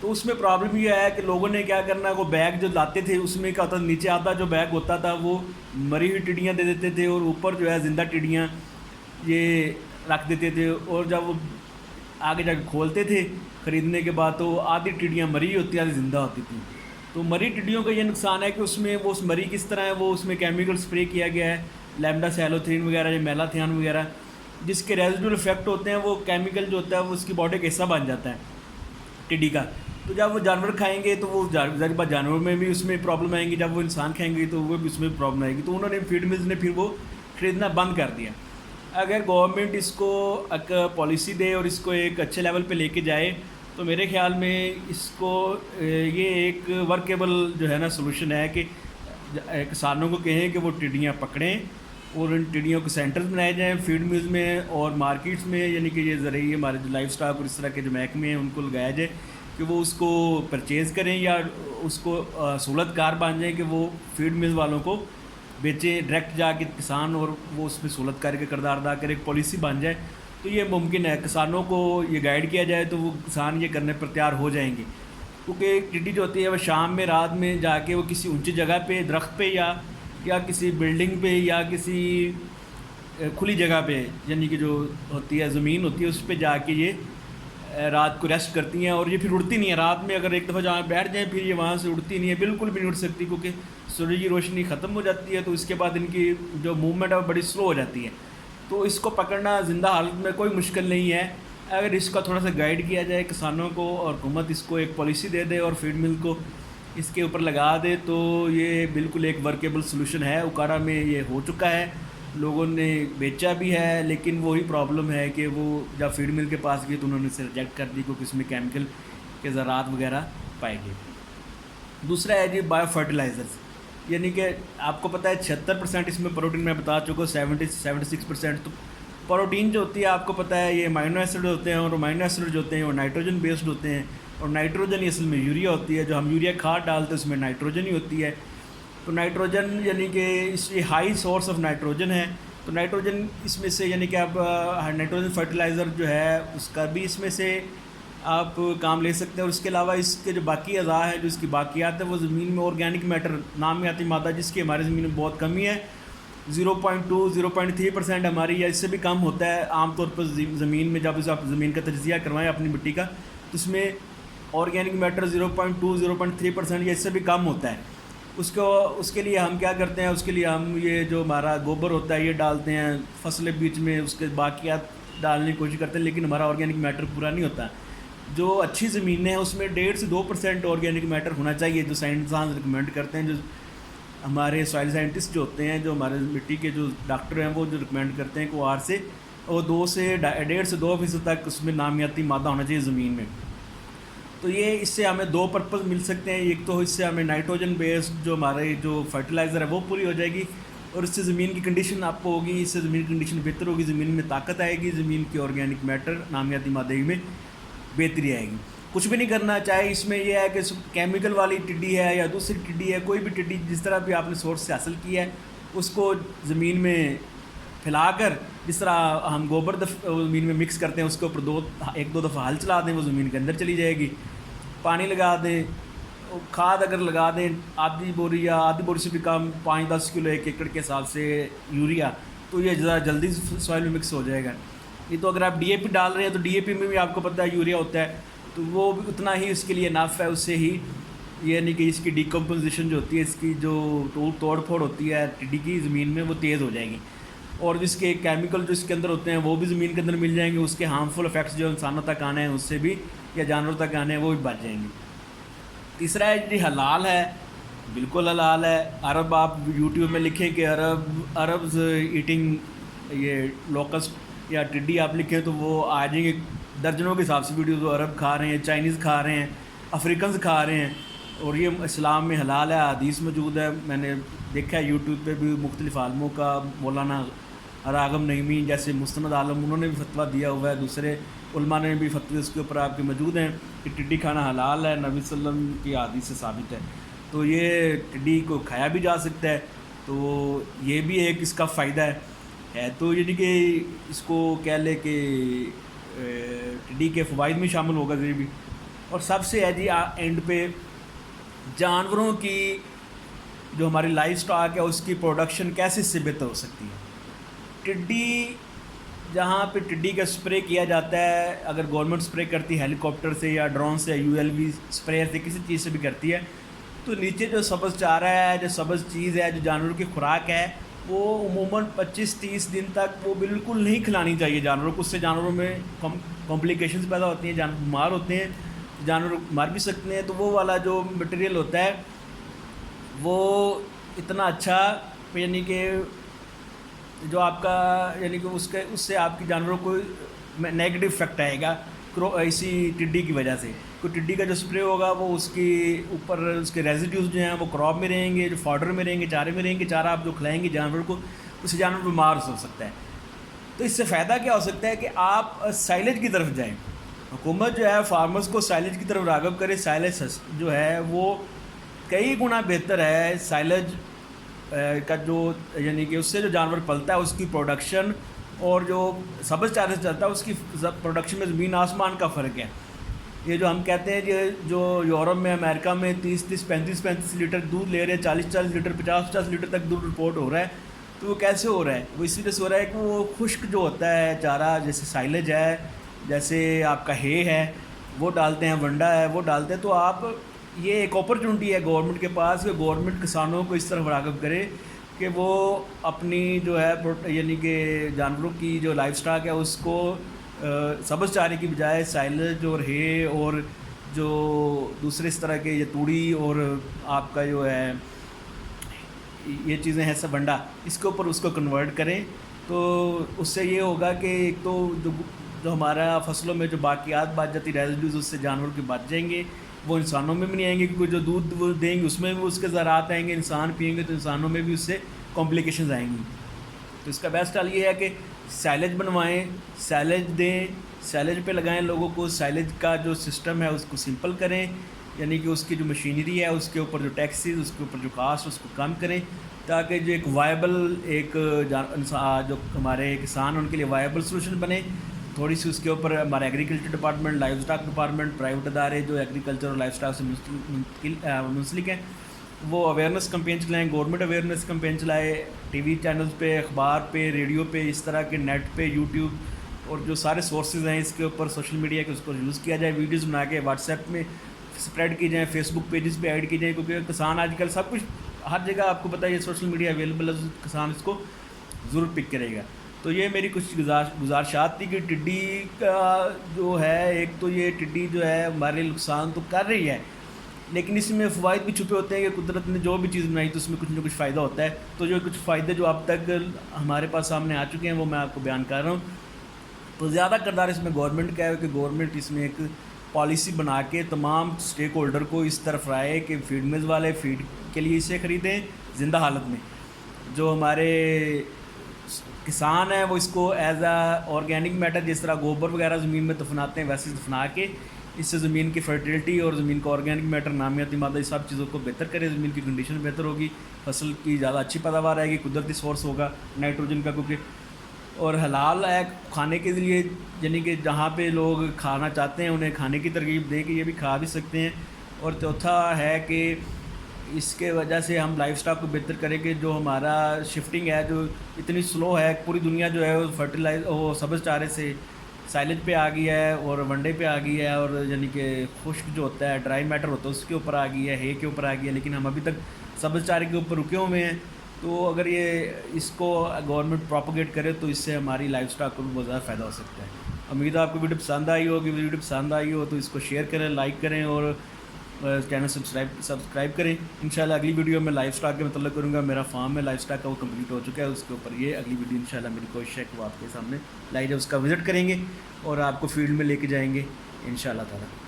تو اس میں پرابلم یہ ہے کہ لوگوں نے کیا کرنا ہے، وہ بیگ جو لاتے تھے اس میں کیا ہوتا، نیچے آدھا جو بیگ ہوتا تھا وہ مری ہوئی ٹڈیاں دے دیتے تھے، اور اوپر جو ہے زندہ ٹڈیاں یہ رکھ دیتے تھے، اور جب وہ آگے جا کے کھولتے تھے خریدنے کے بعد تو آدھی ٹڈیاں مری ہوتی آدھی زندہ ہوتی تھیں. تو مری ٹڈیوں کا یہ نقصان ہے کہ اس میں وہ اس مری کس طرح ہے، وہ اس میں کیمیکل اسپرے کیا گیا ہے، لیمڈا سیلوتھرین وغیرہ یا میلاتھیان وغیرہ، جس کے ریزیڈول افیکٹ ہوتے ہیں، وہ کیمیکل جو ہوتا ہے وہ اس کی باڈی کا حصہ بن جاتا ہے ٹڈی کا. تو جب وہ جانور کھائیں گے تو وہ ظاہر بات جانوروں میں بھی اس میں پرابلم آئیں گی، جب وہ انسان کھائیں گے تو وہ بھی اس میں پرابلم آئے گی. تو انہوں نے فیڈ ملز نے پھر وہ خریدنا بند کر دیا. اگر گورنمنٹ اس کو ایک پالیسی دے اور اس کو ایک اچھے لیول پہ لے کے جائے تو میرے خیال میں اس کو یہ ایک ورکیبل جو ہے نا سلوشن ہے کہ کسانوں کو کہیں کہ وہ ٹڈیاں پکڑیں اور ان ٹڈیوں کے سینٹرز بنائے جائیں فیڈ ملز میں اور مارکیٹس میں، یعنی کہ یہ ذریعے ہمارے جو لائف سٹاک اور اس طرح کے جو محکمے ہیں ان کو لگایا جائے کہ وہ اس کو پرچیز کریں یا اس کو سہولت کار بن جائیں کہ وہ فیڈ ملز والوں کو بیچیں ڈائریکٹ جا کے کسان، اور وہ اس میں سہولت کار کے کردار ادا کرے، ایک پالیسی بن جائے تو یہ ممکن ہے. کسانوں کو یہ گائیڈ کیا جائے تو وہ کسان یہ کرنے پر تیار ہو جائیں گے، کیونکہ ٹڈی جو ہوتی ہے وہ شام میں رات میں جا کے وہ کسی اونچی جگہ پہ درخت پہ یا کسی بلڈنگ پہ یا کسی کھلی جگہ پہ، یعنی کہ جو ہوتی ہے زمین ہوتی ہے اس پہ جا کے یہ رات کو ریسٹ کرتی ہیں، اور یہ پھر اڑتی نہیں ہے رات میں. اگر ایک دفعہ جہاں بیٹھ جائیں پھر یہ وہاں سے اڑتی نہیں ہے، بالکل بھی نہیں اڑ سکتی، کیونکہ سورج کی روشنی ختم ہو جاتی ہے تو اس کے بعد ان کی جو موومنٹ ہے وہ بڑی سلو ہو جاتی ہے. تو اس کو پکڑنا زندہ حالت میں کوئی مشکل نہیں ہے اگر اس کا تھوڑا سا گائیڈ کیا جائے کسانوں کو، اور حکومت اس کو ایک پالیسی دے دے اور فیڈ مل کو اس کے اوپر لگا دے تو یہ بالکل ایک ورکیبل سلوشن ہے. اوکارا میں یہ ہو چکا ہے، لوگوں نے بیچا بھی ہے، لیکن وہی پرابلم ہے کہ وہ جب فیڈ مل کے پاس گئے تو انہوں نے اسے ریجیکٹ کر دی کیونکہ اس میں کیمیکل کے ذرات وغیرہ پائے گئے. دوسرا ہے جی بایو فرٹیلائزرز، یعنی کہ آپ کو پتہ ہے 76% اس میں پروٹین، میں بتا چکا ہوں 76%. تو پروٹین جو ہوتی ہے آپ کو پتہ ہے یہ امینو ایسڈ ہوتے ہیں، اور امینو ایسڈ جو ہوتے ہیں وہ نائٹروجن بیسڈ ہوتے ہیں، اور نائٹروجن اصل میں یوریا ہوتی ہے، جو ہم یوریا کھاد ڈالتے ہیں اس میں نائٹروجن ہی ہوتی ہے. تو نائٹروجن یعنی کہ اس یہ ہائی سورس آف نائٹروجن ہے. تو نائٹروجن اس میں سے یعنی کہ آپ نائٹروجن فرٹیلائزر جو ہے اس کا بھی اس میں سے آپ کام لے سکتے ہیں. اور اس کے علاوہ اس کے جو باقی اعضاء ہیں، جو اس کی باقیات ہیں، وہ زمین میں آرگینک میٹر نامیاتی مادہ جس کی ہماری زمین میں بہت کمی ہے، 0.2-0.3% ہماری یا اس سے بھی کم ہوتا ہے عام طور پر زمین میں. جب آپ زمین کا تجزیہ کروائیں اپنی مٹی کا تو اس میں آرگینک میٹر 0.2-0.3% یا اس سے بھی کم ہوتا ہے. اس کے لیے ہم کیا کرتے ہیں، اس کے لیے ہم یہ جو ہمارا گوبر ہوتا ہے یہ ڈالتے ہیں فصل بیچ میں، اس کے باقیات ڈالنے کی کوشش کرتے ہیں، لیکن ہمارا آرگینک میٹر پورا نہیں ہوتا. جو اچھی زمینیں ہیں اس میں 1.5 سے 2% آرگینک میٹر ہونا چاہیے، جو سائنسدان ریکمینڈ کرتے ہیں، جو ہمارے سوائل سائنٹسٹ جو ہوتے ہیں، جو ہمارے مٹی کے جو ڈاکٹر ہیں وہ جو ریکمینڈ کرتے ہیں کہ وہ 2 سے 1.5 سے 2% تک اس میں نامیاتی مادہ ہونا چاہیے زمین میں. تو یہ اس سے ہمیں 2 پرپز مل سکتے ہیں. ایک تو اس سے ہمیں نائٹروجن بیسڈ جو ہمارے جو فرٹیلائزر ہے وہ پوری ہو جائے گی، اور اس سے زمین کی کنڈیشن آپ کو ہوگی، اس سے زمین کی کنڈیشن بہتر ہوگی، زمین میں طاقت آئے گی، زمین کے آرگینک میٹر نامیاتی مادے میں بہتری آئے گی. کچھ بھی نہیں کرنا، چاہے اس میں یہ ہے کہ کیمیکل والی ٹڈی ہے یا دوسری ٹڈی ہے، کوئی بھی ٹڈی جس طرح بھی آپ نے سورس سے حاصل کی ہے اس کو زمین میں پھیلا کر، جس طرح ہم گوبر زمین میں مکس کرتے ہیں اس کے اوپر 1-2 دفعہ ہل چلا دیں، وہ زمین کے اندر چلی جائے گی. پانی لگا دیں، کھاد اگر لگا دیں آدھی بوری سے بھی کم 5-10 کلو 1 ایکڑ کے حساب سے یوریا، تو یہ ذرا جلدی سوائل میں مکس ہو جائے گا. یہ تو اگر آپ ڈی اے پی ڈال رہے ہیں تو ڈی اے پی میں بھی آپ کو پتہ ہے یوریا ہوتا ہے، تو وہ بھی اتنا ہی اس کے لیے نف ہے، اس سے ہی یعنی کہ اس کی ڈیکمپوزیشن جو ہوتی ہے، اس کی جو توڑ پھوڑ ہوتی ہے ٹڈی کی زمین میں وہ تیز ہو جائے گی، اور جس کے کیمیکل جو اس کے اندر ہوتے ہیں وہ بھی زمین کے اندر مل جائیں گے. اس کے ہارمفل افیکٹس جو انسانوں تک آنے ہیں اس سے بھی یا جانوروں تک آنے ہیں وہ بھی بچ جائیں گے. تیسرا ہے جی حلال ہے، بالکل حلال ہے. عرب آپ یوٹیوب میں لکھیں کہ عربز ایٹنگ یہ لوکسٹ یا ٹڈی آپ لکھیں تو وہ آ جائیں گے درجنوں کے حساب سے ویڈیوز. عرب کھا رہے ہیں، چائنیز کھا رہے ہیں، افریقنز کھا رہے ہیں، اور یہ اسلام میں حلال ہے، حدیث موجود ہے. میں نے دیکھا ہے یوٹیوب پہ بھی مختلف عالموں کا، مولانا راغب نعیمی جیسے مستند عالم انہوں نے بھی فتویٰ دیا ہوا ہے، دوسرے علماء نے بھی فتوے اس کے اوپر آپ کے موجود ہیں کہ ٹڈی کھانا حلال ہے، نبی صلی اللہ علیہ وسلم کی حدیث سے ثابت ہے. تو یہ ٹڈی کو کھایا بھی جا سکتا ہے، تو یہ بھی ایک اس کا فائدہ ہے. تو یعنی کہ اس کو کہہ لے کہ ٹڈی کے فوائد میں شامل ہوگا یہ بھی. اور سب سے ہے جی اینڈ پہ جانوروں کی جو ہماری لائف سٹاک ہے اس کی پروڈکشن کیسے اس سے بہتر ہو سکتی ہے. ٹڈی جہاں پہ ٹڈی کا اسپرے کیا جاتا ہے، اگر گورنمنٹ اسپرے کرتی ہے ہیلی کاپٹر سے یا ڈرون سے، ULV اسپرے سے، کسی چیز سے بھی کرتی ہے، تو نیچے جو سبز چارہ ہے، جو سبز چیز ہے، جو جانوروں کی خوراک ہے، وہ عموماً 25-30 دن تک وہ بالکل نہیں کھلانی چاہیے جانوروں کو. اس سے جانوروں میں کمپلیکیشنز پیدا ہوتی ہیں، جانور بیمار ہوتے ہیں، جانور مار بھی سکتے ہیں. تو وہ والا جو مٹیریل ہوتا ہے وہ اتنا اچھا، یعنی کہ جو آپ کا، یعنی کہ اس سے آپ کی جانوروں کو نیگیٹو افیکٹ آئے گا اسی ٹڈی کی وجہ سے. کوئی ٹڈی کا جو اسپرے ہوگا وہ اس کی اوپر اس کے ریزیڈیوز جو ہیں وہ کراپ میں رہیں گے، جو فاڈر میں رہیں گے، چارے میں رہیں گے. چارہ آپ جو کھلائیں گے جانور کو، اس سے جانور بیمار ہو سکتا ہے. تو اس سے فائدہ کیا ہو سکتا ہے کہ آپ سائلیج کی طرف جائیں. حکومت جو ہے فارمرز کو سائلیج کی طرف راغب کرے. سائلیج جو ہے وہ کئی گنا بہتر ہے سائلیج کا، جو یعنی کہ اس سے جو جانور پلتا ہے اس کی پروڈکشن اور جو سبز چارے سے چلتا ہے اس کی پروڈکشن میں زمین آسمان کا فرق ہے. یہ جو ہم کہتے ہیں کہ جو یورپ میں، امریکہ میں 35 لیٹر دودھ لے رہے ہیں، 40 لیٹر 50 لیٹر تک دودھ رپورٹ ہو رہا ہے. تو وہ کیسے ہو رہا ہے؟ وہ اسی وجہ سے ہو رہا ہے کہ وہ خشک جو ہوتا ہے چارہ، جیسے سائلیج ہے، جیسے آپ کا ہے وہ ڈالتے ہیں، ونڈا ہے وہ ڈالتے ہیں. تو آپ، یہ ایک اپرچونٹی ہے گورنمنٹ کے پاس کہ گورنمنٹ کسانوں کو اس طرح راغب کرے کہ وہ اپنی جو ہے یعنی کہ جانوروں کی جو لائف سٹاک ہے اس کو سبز چارے کی بجائے سائلیج اور اور جو دوسرے اس طرح کے یہ توڑی اور آپ کا جو ہے یہ چیزیں ہیں سب ونڈا، اس کے اوپر اس کو کنورٹ کریں. تو اس سے یہ ہوگا کہ ایک تو جو ہمارا فصلوں میں جو باقیات بچ جاتی ریزیڈیوز، اس سے جانور کے بچ جائیں گے، وہ انسانوں میں بھی نہیں آئیں گے، کیونکہ جو دودھ وہ دیں گے اس میں بھی اس کے ذرات آئیں گے، انسان پئیں گے تو انسانوں میں بھی اس سے کمپلیکیشنز آئیں گی. تو اس کا بیسٹ حل یہ ہے کہ سائلیج بنوائیں، سائلیج دیں، سائلیج پہ لگائیں لوگوں کو. سائلیج کا جو سسٹم ہے اس کو سمپل کریں، یعنی کہ اس کی جو مشینری ہے اس کے اوپر جو ٹیکسیز، اس کے اوپر جو کاسٹ، اس کو کم کریں، تاکہ جو ایک وائبل ایک جو ہمارے کسان ان کے لیے وائبل سولوشن بنے. تھوڑی سی اس کے اوپر ہمارے agriculture department, life stock department, private ادارے جو ایگریکلچر اور لائف سٹاک سے منسلک ہیں، وہ اویئرنیس کمپین چلائیں، گورنمنٹ اویئرنیس کمپین چلائے، ٹی وی چینلز پہ، اخبار پہ، ریڈیو پہ، اس طرح کے نیٹ پہ، یوٹیوب اور جو سارے سورسز ہیں اس کے اوپر سوشل میڈیا کے، اس کو یوز کیا جائے. ویڈیوز بنا کے واٹس ایپ میں اسپریڈ کی جائیں، فیس بک پیجز پہ ایڈ کی جائیں، کیونکہ کسان آج کل سب کچھ ہر جگہ آپ کو پتہ ہے یہ سوشل میڈیا اویلیبل ہے، کسان اس کو ضرور پک کرے گا. تو یہ میری کچھ گزارشات تھی کہ ٹڈی کا جو ہے، ایک تو یہ ٹڈی جو ہے ہمارے نقصان تو کر رہی ہے، لیکن اس میں فوائد بھی چھپے ہوتے ہیں کہ قدرت نے جو بھی چیز بنائی تو اس میں کچھ نہ کچھ فائدہ ہوتا ہے. تو جو کچھ فائدے جو اب تک ہمارے پاس سامنے آ چکے ہیں وہ میں آپ کو بیان کر رہا ہوں. تو زیادہ کردار اس میں گورنمنٹ کا ہے کہ گورنمنٹ اس میں ایک پالیسی بنا کے تمام اسٹیک ہولڈر کو اس طرف رائے کہ فیڈ ملز والے فیڈ کے لیے اسے خریدیں زندہ حالت میں. جو ہمارے کسان ہیں وہ اس کو ایز اے آرگینک میٹر، جس طرح گوبر وغیرہ زمین میں دفناتے ہیں ویسے دفنا کے اس سے زمین کی فرٹیلٹی اور زمین کا آرگینک میٹر، نامیاتی مادہ، اس سب چیزوں کو بہتر کرے. زمین کی کنڈیشن بہتر ہوگی، فصل کی زیادہ اچھی پیداوار آئے گی، قدرتی سورس ہوگا نائٹروجن کا. کیونکہ اور حلال ہے کھانے کے لیے، یعنی کہ جہاں پہ لوگ کھانا چاہتے ہیں انہیں کھانے کی ترغیب دے کے یہ بھی کھا بھی سکتے ہیں. اور چوتھا ہے کہ اس کے وجہ سے ہم لائف سٹاک کو بہتر کریں کہ جو ہمارا شفٹنگ ہے جو اتنی سلو ہے، پوری دنیا جو ہے وہ سبز چارے سے سائلیج پہ آ گئی ہے اور ونڈے پہ آ گئی ہے، اور یعنی کہ خشک جو ہوتا ہے ڈرائی میٹر ہوتا ہے اس کے اوپر آ گئی ہے، کے اوپر آ گئی ہے، لیکن ہم ابھی تک سبز چارے کے اوپر رکے ہوئے ہیں. تو اگر یہ اس کو گورنمنٹ پروپیگیٹ کرے تو اس سے ہماری لائف سٹاک کو بھی بہت زیادہ فائدہ ہو سکتا ہے. امید ہے آپ کو ویڈیو پسند آئی ہوگی. ویڈیو پسند آئی ہو تو اس کو شیئر کریں، لائک کریں اور چینل سبسکرائب کریں. انشاءاللہ اگلی ویڈیو میں لائف سٹاک کے متعلق کروں گا. میرا فارم ہے لائف سٹاک کا، وہ کمپلیٹ ہو چکا ہے، اس کے اوپر یہ اگلی ویڈیو انشاءاللہ میری کوشش ہے کہ وہ آپ کے سامنے لائی جائے. اس کا وزٹ کریں گے اور آپ کو فیلڈ میں لے کے جائیں گے انشاءاللہ تعالیٰ.